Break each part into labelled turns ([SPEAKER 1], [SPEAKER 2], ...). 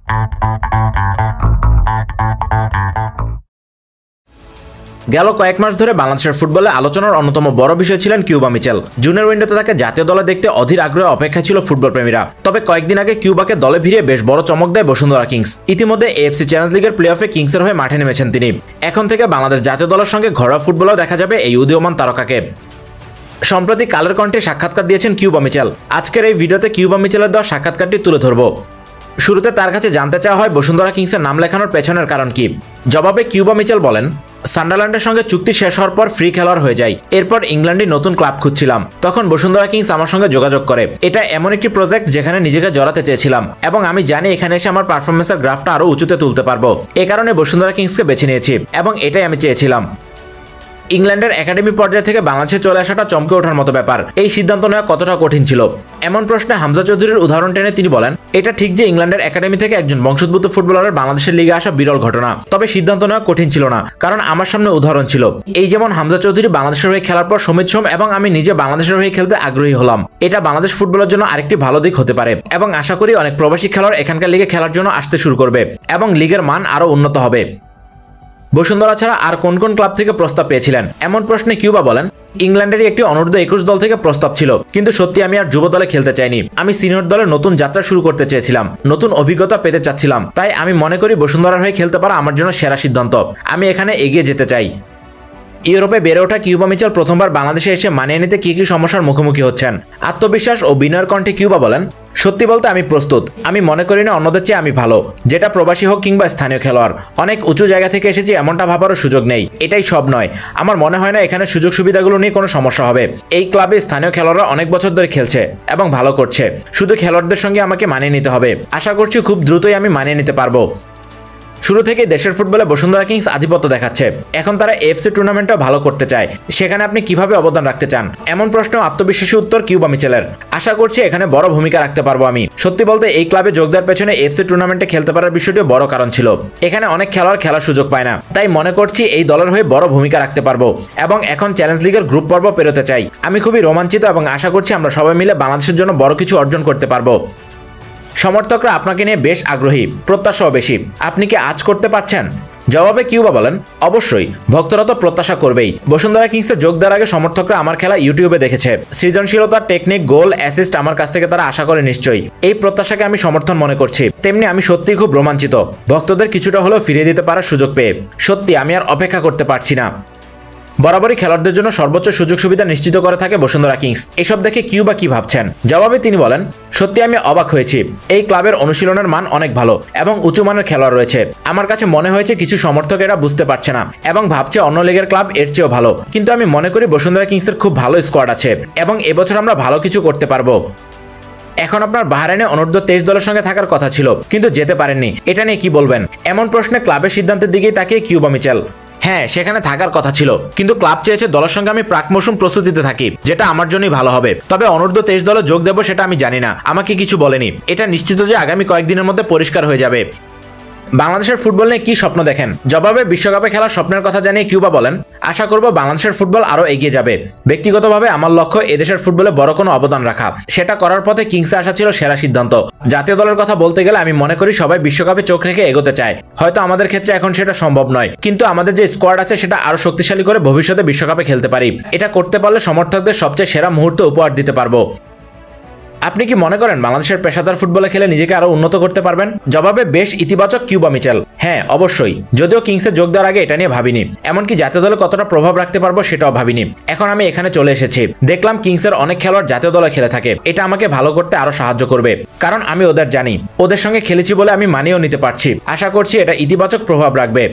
[SPEAKER 1] গেল কয়েক মাস ধরে বাংলাদেশের ফুটবলে আলোচনার অন্যতম বড় বিষয় ছিলেন কিউবা মিচেল। জুনের উইন্ডোতে তাকে জাতীয় দলে দেখতে অধীর আগ্রহে অপেক্ষা ছিল ফুটবল প্রেমীরা। তবে কয়েকদিন আগে কিউবাকে দলে ভিড়িয়ে বেশ বড় চমক দেয় বসুন্ধরা কিংস। ইতিমধ্যে এএফসি চ্যাম্পিয়ন্স লিগের প্লে অফে কিংসের হয়ে মাঠে নেমেছেন তিনি। এখন থেকে বাংলাদেশ জাতীয় দলের সঙ্গে ঘরোয়া ফুটবলেও দেখা যাবে এই উদীয়মান তারকাকে। সম্প্রতি কালের কণ্ঠে সাক্ষাৎকার দিয়েছেন কিউবা মিচেল। আজকের এই ভিডিওতে কিউবা মিচেলের দেওয়া সাক্ষাৎকারটি তুলে ধরব। শুরুতে তার কাছে জানতে চাওয়া হয় বসুন্ধরা কিংসের নাম লেখানোর পেছনের কারণ কি। জবাবে কিউবা মিচেল বলেন, সান্ডারল্যান্ডের সঙ্গে চুক্তি শেষ হওয়ার পর ফ্রি খেলোয়াড় হয়ে যায়। এরপর ইংল্যান্ডে নতুন ক্লাব খুঁজছিলাম, তখন বসুন্ধরা কিংস আমার সঙ্গে যোগাযোগ করে। এটা এমন একটি প্রজেক্ট যেখানে নিজেকে জড়াতে চেয়েছিলাম এবং আমি জানি এখানে এসে আমার পারফরমেন্সের গ্রাফটা আরো উঁচুতে তুলতে পারবো। এ কারণে বসুন্ধরা কিংসকে বেছে নিয়েছি এবং এটাই আমি চেয়েছিলাম। ইংল্যান্ডের একাডেমি পর্যায় থেকে বাংলাদেশে চলে আসাটা চমকে ওঠার মতো ব্যাপার। এই সিদ্ধান্ত নেওয়া কতটা কঠিন ছিল? এমন প্রশ্নে হামজা চৌধুরীর উদাহরণ টেনে তিনি বলেন, এটা ঠিক যে ইংল্যান্ডের একাডেমি থেকে একজন বংশোদ্ভূত ফুটবলারের বাংলাদেশের লিগে আসা বিরল ঘটনা। তবে সিদ্ধান্ত নেওয়া কঠিন ছিল না, কারণ আমার সামনে উদাহরণ ছিল। এই যেমন হামজা চৌধুরী বাংলাদেশের হয়ে খেলার পর সমিত সোম এবং আমি নিজে বাংলাদেশের হয়ে খেলতে আগ্রহী হলাম। এটা বাংলাদেশ ফুটবলের জন্য আরেকটি ভালো দিক হতে পারে এবং আশা করি অনেক প্রবাসী খেলোয়াড় এখানকার লিগে খেলার জন্য আসতে শুরু করবে এবং লিগের মান আরো উন্নত হবে। বসুন্ধরা ছাড়া আর কোন কোন ক্লাব থেকে প্রস্তাব পেয়েছিলেন? এমন প্রশ্নে কিউবা বলেন, ইংল্যান্ডেরই একটি অনূর্ধ্ব 21 দল থেকে প্রস্তাব ছিল, কিন্তু সত্যি আমি আর যুব দলে খেলতে চাইনি। আমি সিনিয়র দলে নতুন যাত্রা শুরু করতে চেয়েছিলাম, নতুন অভিজ্ঞতা পেতে চাচ্ছিলাম। তাই আমি মনে করি বসুন্ধরার হয়ে খেলতে পারা আমার জন্য সেরা সিদ্ধান্ত। আমি এখানে এগিয়ে যেতে চাই। ইউরোপে বেড়ে ওঠা কিউবা মিচেল প্রথমবার বাংলাদেশে এসে মানিয়ে নিতে কি কি সমস্যার মুখোমুখি হচ্ছেন? আত্মবিশ্বাস ও বিনয়ের কণ্ঠে কিউবা বলেন, সত্যি বলতে আমি প্রস্তুত। আমি মনে করি না অন্যদের চেয়ে আমি ভালো, যেটা প্রবাসী হোক কিংবা স্থানীয় খেলোয়াড়। অনেক উঁচু জায়গা থেকে এসেছি এমনটা ভাবারও সুযোগ নেই। এটাই সব নয়। আমার মনে হয় না এখানে সুযোগ সুবিধাগুলো নিয়ে কোনো সমস্যা হবে। এই ক্লাবে স্থানীয় খেলোয়াড়রা অনেক বছর ধরে খেলছে এবং ভালো করছে। শুধু খেলোয়াড়দের সঙ্গে আমাকে মানিয়ে নিতে হবে। আশা করছি খুব দ্রুতই আমি মানিয়ে নিতে পারবো। শুরু থেকে দেশের ফুটবলে বসুন্ধরা কিংস আধিপত্য দেখাচ্ছে। এখন তারা এফসি টুর্নামেন্টও ভালো করতে চায়। সেখানে আপনি কিভাবে অবদান রাখতে চান? এমন প্রশ্ন আত্মবিশ্বাসী উত্তর কিউবা মিচেলের। আশা করছি এখানে বড় ভূমিকা রাখতে পারবো আমি। সত্যি বলতে এই ক্লাবে যোগ দেওয়ার পেছনে এফসি টুর্নামেন্টে খেলতে পারার বিষয়টিও বড় কারণ ছিল। এখানে অনেক খেলোয়াড় খেলার সুযোগ পায় না, তাই মনে করছি এই দলের হয়ে বড় ভূমিকা রাখতে পারবো এবং এখন চ্যালেঞ্জ লিগের গ্রুপ পর্ব পেরোতে চাই। আমি খুবই রোমাঞ্চিত এবং আশা করছি আমরা সবাই মিলে বাংলাদেশের জন্য বড় কিছু অর্জন করতে পারবো। সমর্থকরা আপনাকে নিয়ে বেশ আগ্রহী, প্রত্যাশাও বেশি। আপনি কি আজ করতে পারছেন? জবাবে কিউবা বলেন, অবশ্যই। ভক্তরা তো প্রত্যাশা করবেই। বসুন্ধরা কিংসে যোগ দেওয়ার আগে সমর্থকরা আমার খেলা ইউটিউবে দেখেছে। সৃজনশীলতা, টেকনিক, গোল, অ্যাসিস্ট আমার কাছ থেকে তারা আশা করে নিশ্চয়ই। এই প্রত্যাশাকে আমি সমর্থন মনে করছি। তেমনি আমি সত্যিই খুব রোমাঞ্চিত, ভক্তদের কিছুটা হলেও ফিরিয়ে দিতে পারার সুযোগ পেয়ে। সত্যি আমি আর অপেক্ষা করতে পারছি না। বরাবরই খেলোয়াড়দের জন্য সর্বোচ্চ সুযোগ সুবিধা নিশ্চিত করে থাকে বসুন্ধরা কিংস। এসব দেখে কিউবা কি ভাবছেন? জবাবে তিনি বলেন, সত্যি আমি অবাক হয়েছি। এই ক্লাবের অনুশীলনের মান অনেক ভালো এবং উঁচু মানের খেলোয়াড় রয়েছে। আমার কাছে মনে হয়েছে কিছু সমর্থক এরা বুঝতে পারছে না এবং ভাবছে অন্য লিগের ক্লাব এর চেয়েও ভালো। কিন্তু আমি মনে করি বসুন্ধরা কিংসের খুব ভালো স্কোয়াড আছে এবং এবছর আমরা ভালো কিছু করতে পারবো। এখন আপনার বাহরাইনে অনূর্ধ্ব 23 দলের সঙ্গে থাকার কথা ছিল, কিন্তু যেতে পারেননি। এটা নিয়ে কি বলবেন? এমন প্রশ্নে ক্লাবের সিদ্ধান্তের দিকেই তাকিয়ে কিউবা মিচেল, হ্যাঁ, সেখানে থাকার কথা ছিল, কিন্তু ক্লাব চেয়েছে দলের সঙ্গে আমি প্রাক মৌসুম প্রস্তুতিতে থাকি, যেটা আমার জন্যই ভালো হবে। তবে অনূর্ধ্ব 23 দলে যোগ দেবো সেটা আমি জানি না, আমাকে কিছু বলেনি। এটা নিশ্চিত যে আগামী কয়েকদিনের মধ্যে পরিষ্কার হয়ে যাবে। বাংলাদেশের ফুটবল নিয়ে কি স্বপ্ন দেখেন? জবাবে বিশ্বকাপে খেলার স্বপ্নের কথা জানিয়ে কিউবা বলেন, আশা করব বাংলাদেশের ফুটবল আরো এগিয়ে যাবে। ব্যক্তিগতভাবে আমার লক্ষ্য এদেশের ফুটবলে বড় কোনো অবদান রাখা। সেটা করার পথে কিংসে আসা ছিল সেরা সিদ্ধান্ত। জাতীয় দলের কথা বলতে গেলে আমি মনে করি সবাই বিশ্বকাপে চোখ রেখে এগোতে চায়। হয়তো আমাদের ক্ষেত্রে এখন সেটা সম্ভব নয়, কিন্তু আমাদের যে স্কোয়াড আছে সেটা আরো শক্তিশালী করে ভবিষ্যতে বিশ্বকাপে খেলতে পারি। এটা করতে পারলে সমর্থকদের সবচেয়ে সেরা মুহূর্ত উপহার দিতে পারবো। আপনি কি মনে করেন বাংলাদেশের পেশাদার ফুটবলে খেলে নিজেকে আরো উন্নত করতে পারবেন? জবাবে বেশ ইতিবাচক কিউবা মিচেল, হ্যাঁ অবশ্যই। যদিও কিংসে যোগ দেওয়ার আগে এটা নিয়ে ভাবিনি, এমনকি জাতীয় দলে কতটা প্রভাব রাখতে পারবো সেটাও ভাবিনি। এখন আমি এখানে চলে এসেছি, দেখলাম কিংসের অনেক খেলোয়াড় জাতীয় দলে খেলে থাকে। এটা আমাকে ভালো করতে আরো সাহায্য করবে, কারণ আমি ওদের জানি, ওদের সঙ্গে খেলেছি বলে আমি মানিয়েও নিতে পারছি। আশা করছি এটা ইতিবাচক প্রভাব রাখবে।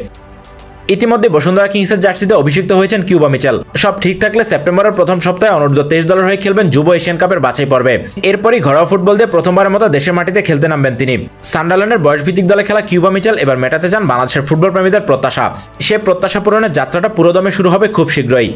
[SPEAKER 1] ইতিমধ্যে বসুন্ধরা কিংসের জার্সিতে অভিষিক্ত হয়েছেন কিউবা মিচেল। সব ঠিক থাকলে সেপ্টেম্বরের প্রথম সপ্তাহে অনূর্ধ্ব 23 দলের হয়ে খেলবেন যুব এশিয়ান কাপের বাছাই পর্বে। এরপরই ঘরোয়া ফুটবল দিয়ে প্রথমবারের মতো দেশের মাটিতে খেলতে নামবেন তিনি। সান্ডারল্যান্ডের বয়সভিত্তিক দলে খেলা কিউবা মিচেল এবার মেটাতে চান বাংলাদেশের ফুটবল প্রেমীদের প্রত্যাশা। সে প্রত্যাশা পূরণের যাত্রাটা পুরোদমে শুরু হবে খুব শীঘ্রই।